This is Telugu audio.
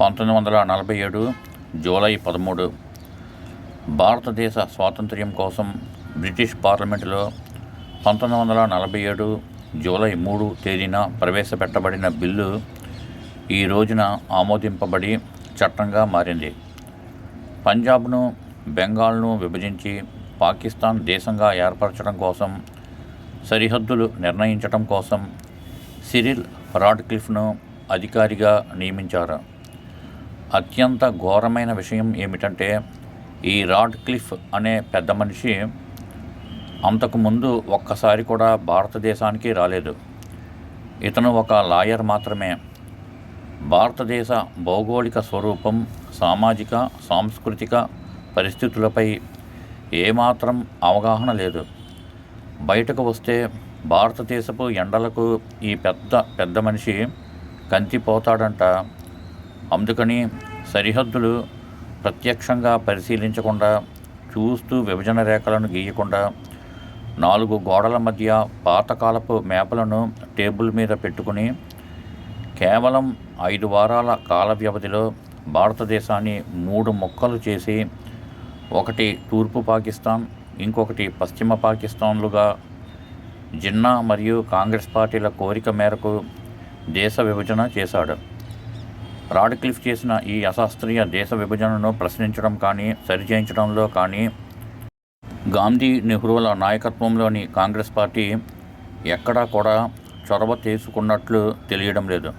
1947 జూలై 13 భారతదేశ స్వాతంత్ర్యం కోసం బ్రిటిష్ పార్లమెంటులో 1947 జూలై 3 తేదీన ప్రవేశపెట్టబడిన బిల్లు ఈ రోజున ఆమోదింపబడి చట్టంగా మారింది. పంజాబ్ను, బెంగాల్ను విభజించి పాకిస్తాన్ దేశంగా ఏర్పరచడం కోసం, సరిహద్దులు నిర్ణయించడం కోసం సిరిల్ రాడ్క్లిఫ్ను అధికారిగా నియమించారు. అత్యంత ఘోరమైన విషయం ఏమిటంటే, ఈ రాడ్క్లిఫ్ అనే పెద్ద మనిషి అంతకుముందు ఒక్కసారి కూడా భారతదేశానికి రాలేదు. ఇతను ఒక లాయర్ మాత్రమే. భారతదేశ భౌగోళిక స్వరూపం, సామాజిక సాంస్కృతిక పరిస్థితులపై ఏమాత్రం అవగాహన లేదు. బయటకు వస్తే భారతదేశపు ఎండలకు ఈ పెద్ద మనిషి కందిపోతాడంట. అందుకని సరిహద్దులు ప్రత్యక్షంగా పరిశీలించకుండా, చూస్తూ విభజన రేఖలను గీయకుండా, 4 గోడల మధ్య పాతకాలపు మేపలను టేబుల్ మీద పెట్టుకుని కేవలం 5 వారాల కాల వ్యవధిలో భారతదేశాన్ని 3 ముక్కలు చేసి, ఒకటి తూర్పు పాకిస్తాన్, ఇంకొకటి పశ్చిమ పాకిస్తాన్లుగా జిన్నా మరియు కాంగ్రెస్ పార్టీల కోరిక మేరకు దేశ విభజన చేశాడు. రాడ్క్లిఫ్ చేసిన ఈ అశాస్త్రీయ దేశ విభజనను ప్రశ్నించడం కానీ, సరిచేయించడంలో కానీ గాంధీ, నెహ్రూల నాయకత్వంలోని కాంగ్రెస్ పార్టీ ఎక్కడా కూడా చొరవ తీసుకున్నట్లు తెలియడం లేదు.